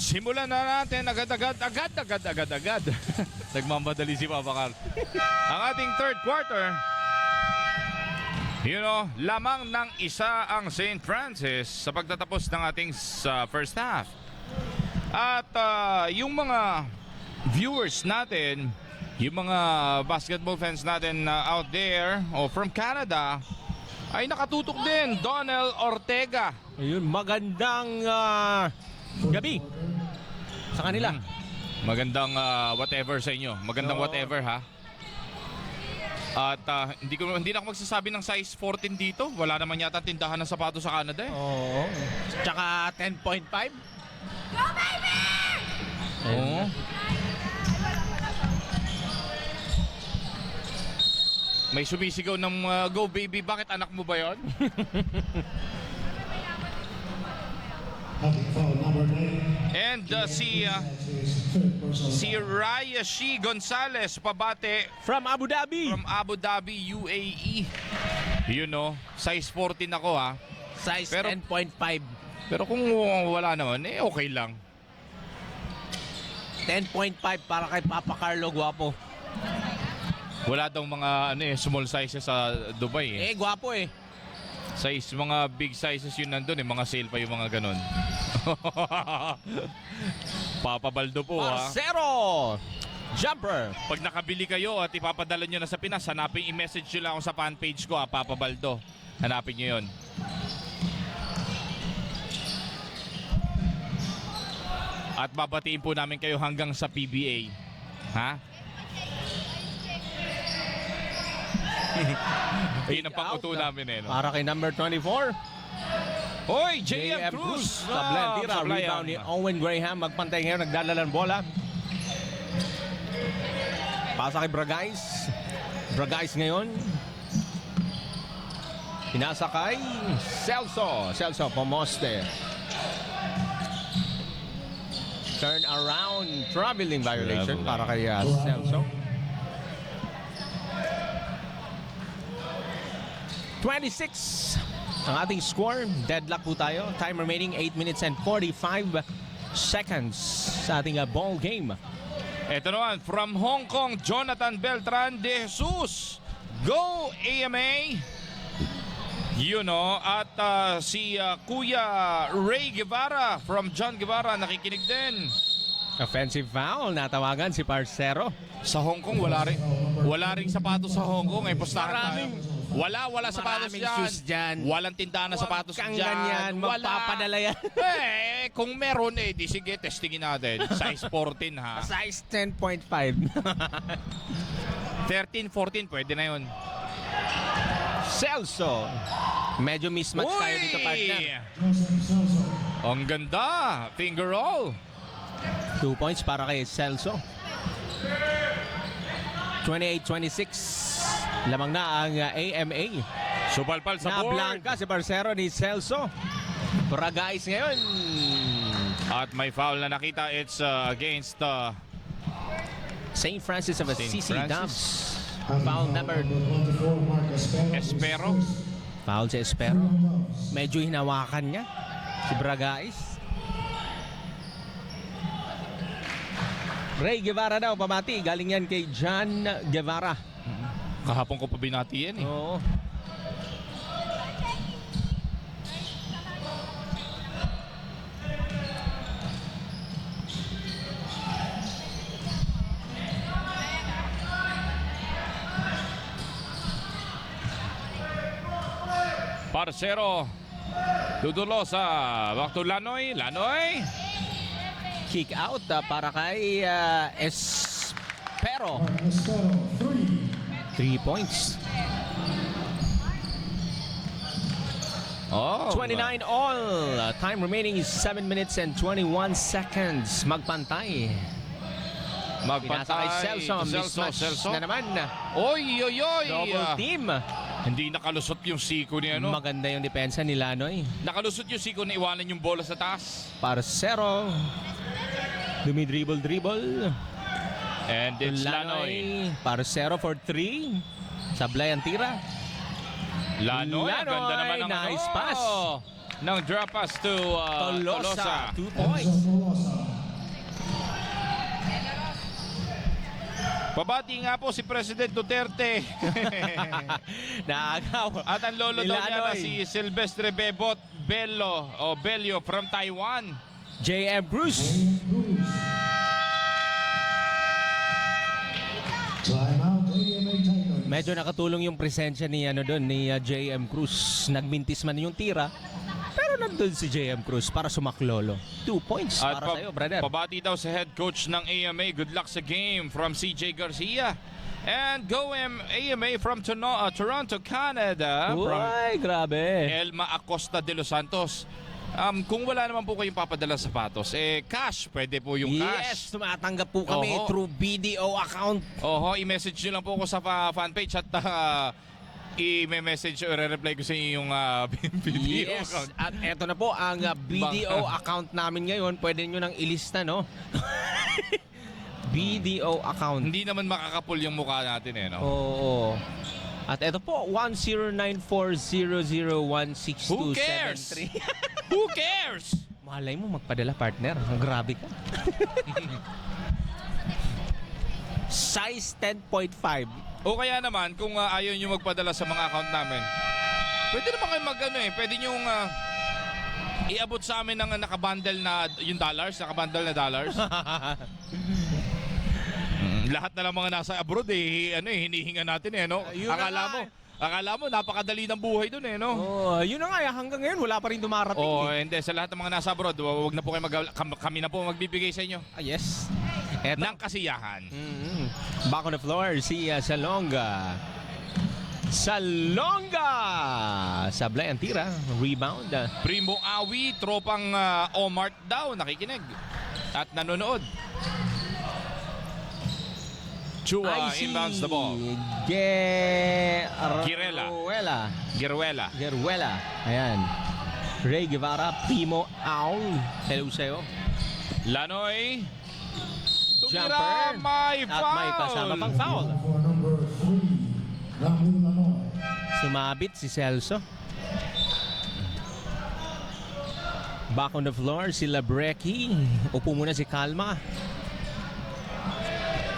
Simulan na natin agad. Nagmamadali si Papa Carl. Ang ating third quarter. Lamang ng isa ang St. Francis sa pagtatapos ng ating first half. At yung mga viewers natin, yung mga basketball fans natin out there o from Canada, ay nakatutok din. Donel Ortega. Ayun, magandang gabi sa kanila. Magandang whatever sa inyo. Magandang whatever ha. At hindi na ako magsasabi ng size 14 dito. Wala naman yata tindahan ng sapatos sa Canada eh. Oo. Tsaka 10.5. Go, baby! Oo. May sumisigaw ng go baby. Bakit anak mo ba yon? And si Rayashi Gonzalez pabate From Abu Dhabi. from Abu Dhabi, UAE. Size 14 ako ha. Size Pero- 10.5. Pero kung wala naman, okay lang. 10.5 para kay Papa Carlo, gwapo. Wala daw mga small sizes sa Dubai eh. Gwapo eh. Mga big sizes yun nandun eh. Mga sale pa yung mga ganon. Papa Baldo po ha. Parcero. Jumper. Pag nakabili kayo at ipapadala nyo na sa Pinas, hanapin, i-message nyo lang ako sa fan page ko Papa Baldo. Hanapin nyo yun. At babatiin po namin kayo hanggang sa PBA. Ha? Yun ang pang-uto namin eh. No? Para kay number 24. Hoy, JM Cruz! Sa Blandira, rebound ni Owen Graham. Magpantay ngayon, nagdala ng bola. Pasa kay Bragais. Bragais ngayon. Pinasa kay Celso. Celso, Pomoste. Turn around, traveling violation para kay Celso. 26 ang ating score. Deadlock po tayo. Time remaining 8 minutes and 45 seconds sa ating ball game. Ito naman, from Hong Kong, Jonathan Beltran de Jesus. Go AMA! At si Kuya Ray Guevara from John Guevara nakikinig din. Offensive foul, natawagan si Parcero. Sa Hong Kong, wala ring sapatos sa Hong Kong. Ay, pustahan tayo. Wala sapatos Maraming dyan. shoes dyan. Walang tindahan na sapatos Huwag kang dyan. ganyan, magpapadala yan. Kung meron di sige, testingin natin. Size 14 ha. Size 10.5. 13, 14, pwede na yun. Celso. Medyo mismatch tayo dito, partner. Ang ganda. Finger roll. 2 points para kay Celso. 28-26. Lamang na ang AMA. Supalpal sa board. Na-blanca si Parcero ni Celso. Bragais ngayon. At may foul na nakita. It's against St. Francis of St. Assisi Francis. Dubs. Foul number Espero. Foul si Espero. Medyo hinawakan niya si Bragais. Ray Guevara daw pamati. Galing yan kay John Guevara. Kahapon ko pa binati yan eh. Oo. Parcero. Dudulo sa back to Lanoy. Lanoy. Kick out para kay Espero. 3 points. Oh, 29 all. Time remaining is 7 minutes and 21 seconds. Magpantay. Pinasa kay Celso. Mismatch na naman. Oy. Double team. Hindi nakalusot yung siko ni ano. Maganda yung depensa ni Lanoy. Nakalusot yung siko na iwanan yung bola sa taas. Parcero. Dumidribble. And it's Lanoy. Parcero for 3. Sablay ang tira. Lanoy. Ang ganda naman ng nice pass. ng drop pass to Tolosa. 2 points. Pabati nga po si President Duterte. Naagaw. At ang lolo daw niya na Nilanoy. si Silvestre Bebot Bello from Taiwan. JM Cruz. Timeout, AMA Titans. Medyo nakatulong yung presensya ni JM Cruz. Nagmintis man yung tira. Pero nandun si JM Cruz para sumaklolo. 2 points At para sa'yo, brother. pabati daw sa head coach ng AMA. Good luck sa game from CJ Garcia. And go AMA from Toronto, Canada. From Uy, grabe. Elma Acosta de los Santos. Kung wala naman po kayong papadala sapatos, cash. Pwede po yung Yes, cash. tumatanggap po kami Oho. through BDO account. Oho, i-message nyo lang po ako sa fanpage at i-message o re-reply ko sa inyo yung video Yes, account. at eto na po ang BDO account namin ngayon. Pwede nyo nang ilista, no? BDO account. Hindi naman makakapul yung mukha natin no? Oo. At eto po, 1094001627. Who cares? Who cares? Malay mo magpadala, partner. Grabe ka. Size 10.5. O kaya naman, kung ayaw nyo magpadala sa mga account namin, pwede naman kayo pwede nyo iabot sa amin ng nakabundle na yung dollars, nakabundle na dollars. Lahat na lang mga nasa abroad hinihinga natin no? Yun na Akala mo napakadali ng buhay dun no? Oh, yun na nga, hanggang ngayon wala pa rin dumarating. Hindi, sa lahat ng mga nasa abroad, wag na po kayo kami na po magbibigay sa inyo Yes. Eto. ng kasiyahan. Back on the floor, si Salonga. Sablay ang tira. Rebound. Primo Awi, tropang Omart daw, nakikinig at nanonood. Chua inbounds the ball. Giruela. Ayan. Ray Guevara, Primo Aul. Hello sa'yo. Lanoy. Tumira, Jumper. may At foul. may kasama pang foul. For number 3, Ramon Lanoy. Sumabit si Celso. Back on the floor, si Labrecki. Upo muna si Calma.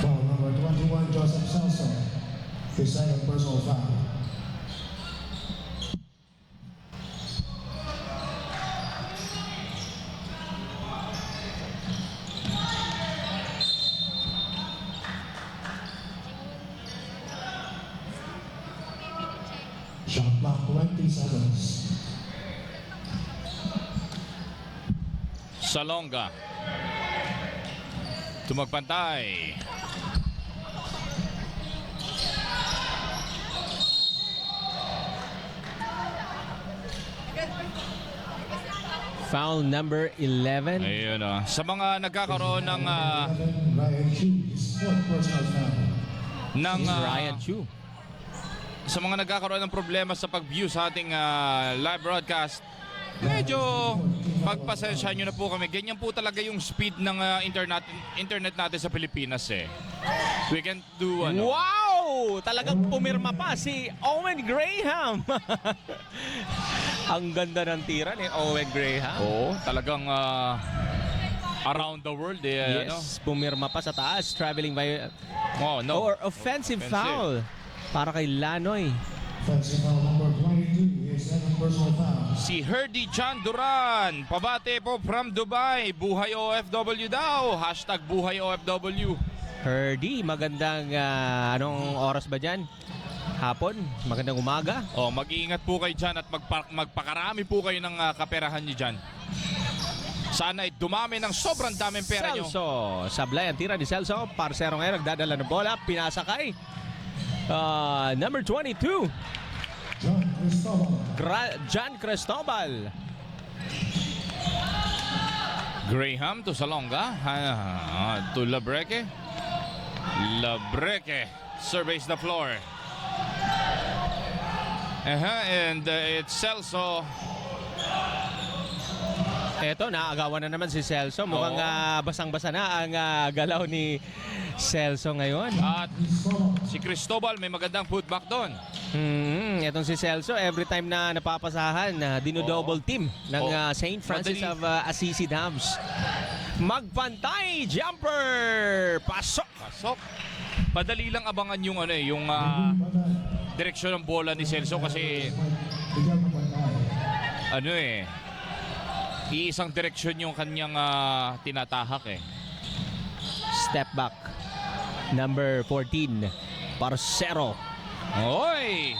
Ball number 21, Joseph Celso. His second personal foul. Shot clock 20 seconds. Salonga. Tumagpantay. Foul number 11. Ayun Sa mga nagkakaroon ng 11, Ryan Chu, his fourth personal foul. Ryan Chu. sa mga nagkakaroon ng problema sa pag-view sa ating live broadcast, medyo pagpasensyahan nyo na po kami. Ganyan po talaga yung speed ng internet natin sa Pilipinas We can do Wow! Talagang pumirma pa si Owen Graham. Ang ganda ng tira ni Owen Graham. Oo, talagang around the world Yes, pumirma pa sa taas. Traveling by... Oh, no. Or offensive foul. Para kay Lanoy. Offensive foul number 22, his second personal foul. Si Herdy John Duran, pabate po from Dubai. Buhay OFW daw. Hashtag Buhay OFW. Herdy, magandang anong oras ba dyan? Hapon? Magandang umaga? Mag-iingat po kayo dyan at magpakarami po kayo ng kaperahan nyo dyan. Sana ay dumami ng sobrang daming pera nyo. Celso. Sablay ang tira ni Celso. Parsero ngayon nagdadala ng bola. Pinasakay. Number 22. John Cristobal. John Cristobal. Graham to Salonga. To Labreque. Labreque surveys the floor. And it's Celso. Eto, naagawan na naman si Celso. Mukhang basang-basa na ang galaw ni Celso ngayon. At si Cristobal may magandang putback doon. Etong si Celso, every time na napapasahan, dinodouble team ng St. Francis Madali. of Assisi Dams. Magpantay, jumper, pasok. Pasok. Padali lang abangan yung yung direksyon ng bola ni Celso kasi Bigyan mo pantay. iisang direksyon yung kanyang tinatahak eh. Step back. Number 14, Parcero. Oy!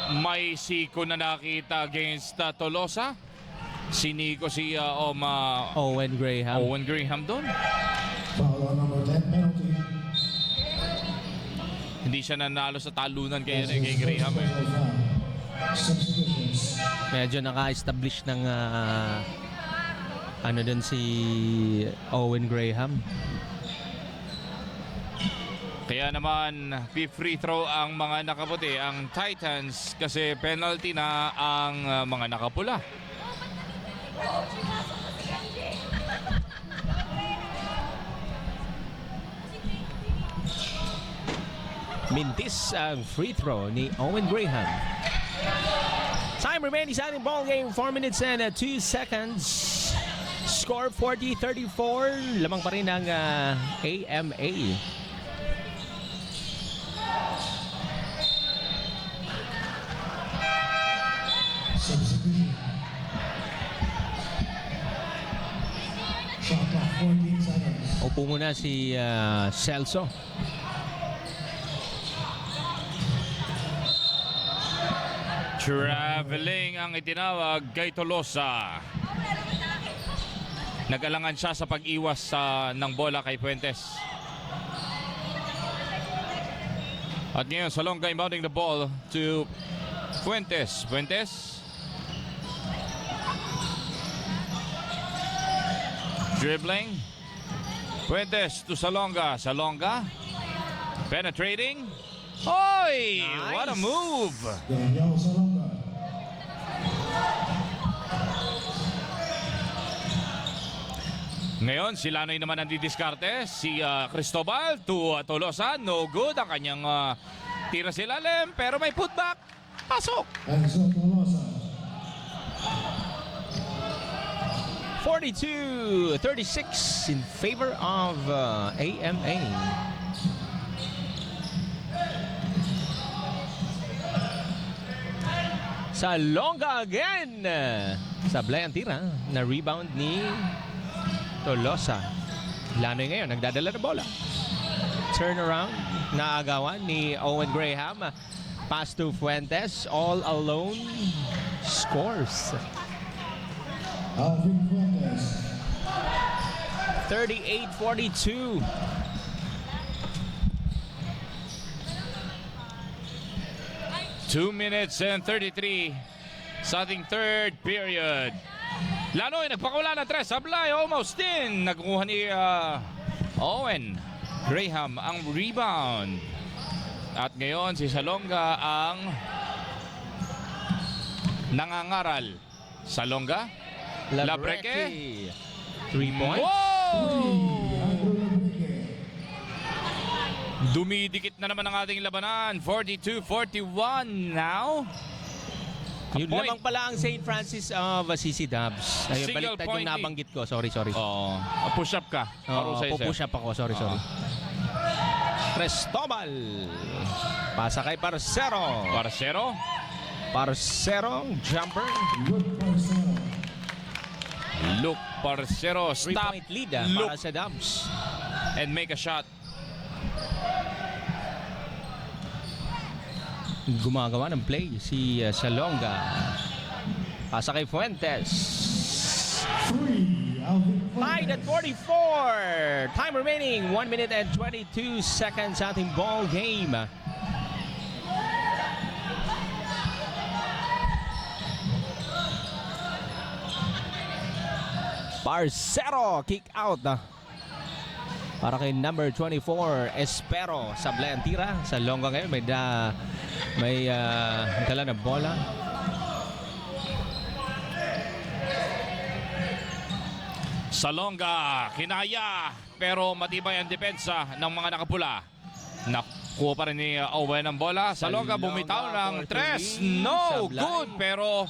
May siko na nakita against Tolosa. Si Owen Graham. Owen Graham doon. Foul on number 10, penalty. Hindi siya nanalo sa talunan kay Graham eh. Substitutions. Medyo naka-establish ng dun si Owen Graham. Kaya naman, free throw ang mga nakaputi, ang Titans, kasi penalty na ang mga nakapula. Mintis ang free throw ni Owen Graham. Time remaining sa ating ball game, 4 minutes and 2 seconds. Score 40-34. Lamang pa rin ang AMA. Substitution. Shot clock, 14 seconds. Upo muna si Celso. Traveling ang itinawag kay Tolosa. Nag-alangan siya sa pag-iwas ng bola kay Fuentes. At ngayon, Salonga inbounding the ball to Fuentes. Fuentes. Dribbling. Fuentes to Salonga. Salonga. Penetrating. Oy! Nice. What a move! Daniel Salonga. Ngayon, si Lanoy naman ang didiskarte. Si Cristobal to Tolosa. No good ang kanyang tira sa ilalim. Pero may putback. Pasok! Enzo Tolosa. 42-36 in favor of AMA. Salonga again. Sablay ang tira na rebound ni Tolosa. Lanoy ngayon, nagdadala ng bola. Turnaround, naagawan ni Owen Graham. Pass to Fuentes, all alone. Scores. Alvin Fuentes. 38-42. Two minutes and 33 sa ating third period. Lanoy, nagpakawala na tres. Sablay, almost in. Nagkuha ni Owen Graham ang rebound. At ngayon, si Salonga ang nangangaral. Salonga. Labreke. 3 points. Wow! Dumidikit na naman ang ating labanan. 42-41 now. Yun point. lamang pala ang St. Francis of Assisi Dubs. Ayun, Single baliktad point yung nabanggit ko. Sorry. Oo. Push up ka. Pupush up ako. Sorry. Cristobal. Pasa kay Parcero. Parcero, jumper. Luke Parcero. 3 Stop. Point lead Look. para sa Dubs. And make a shot. Gumagawa ng play si Salonga. Pasa kay Fuentes. 3. Alvin Tied at Fuentes. 44. Time remaining 1 minute and 22 seconds sa ating ball game. Parcero kick out para kay number 24 Espero. Sablay ang tira sa Longga ngayon. May dala na bola. Salonga, kinaya. Pero matibay ang depensa ng mga nakapula. Nakuha pa rin ni Owen ang bola. Salonga bumitaw ng for 3. three. No Sablay. good. Pero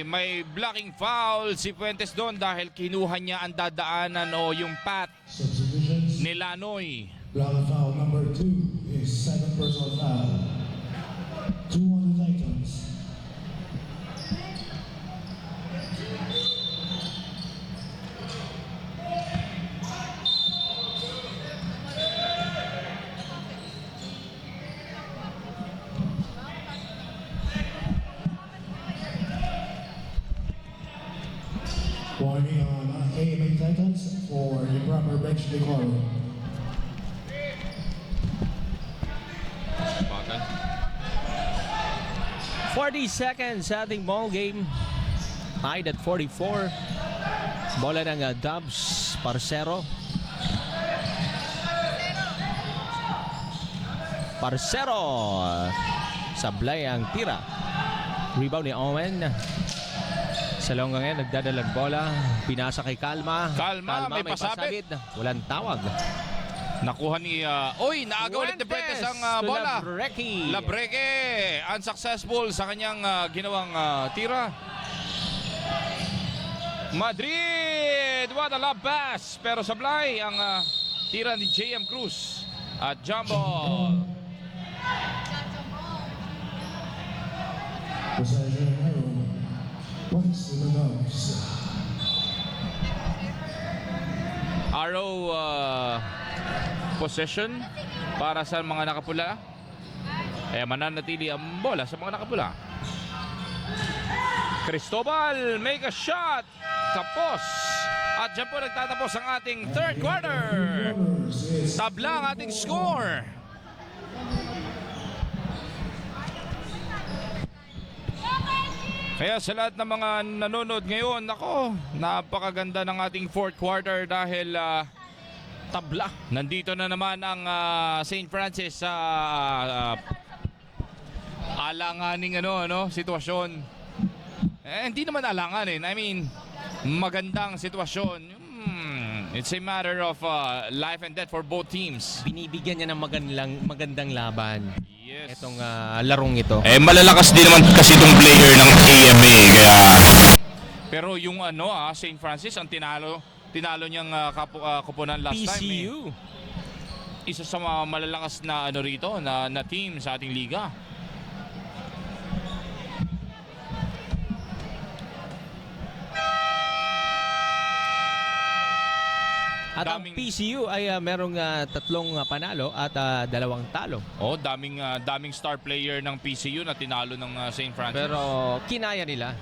may blocking foul si Fuentes doon dahil kinuha niya ang dadaanan o yung path Substitutions. ni Lanoy. Ground foul number 2, his second personal foul. 2 on the Titans. Warning on AMA Titans for improper bench decorum. Bakal. 40 seconds sa ating ball game. Tied at 44. Bola ng Dubs, Parcero. Parcero. Sablay ang tira. Rebound ni Owen. Sa longga ngayon, nagdadalang bola. Pinasa kay Kalma. Kalma, may pasabit. Walang tawag. Nakuha ni... naagaw ulit ni Bretes ang to bola. Labreki. Labreke, unsuccessful sa kanyang ginawang tira. Madrid, what a love pass. Pero sablay ang tira ni JM Cruz. At jumbo. Possession arrow. Points to the Dubs. Arrow possession para sa mga nakapula. Mananatili ang bola sa mga nakapula. Cristobal, make a shot. Tapos. At dyan po nagtatapos ang ating third quarter. Tabla ang ating score. Kaya sa lahat ng mga nanonood ngayon, nako, napakaganda ng ating fourth quarter dahil tabla. Nandito na naman ang St. Francis sa alanganing sitwasyon. Hindi naman alanganin. I mean, magandang sitwasyon. It's a matter of life and death for both teams. Binibigyan niya ng magandang laban. Yes. Itong larong ito. Malalakas din naman kasi itong player ng AMA kaya. Pero yung St. Francis ang tinalo niyang kupunan last time. PCU. Isa sa mga malalakas na rito na team sa ating liga. At ang PCU ay merong 3 panalo at 2 talo. Daming star player ng PCU na tinalo ng St. Francis. Pero kinaya nila.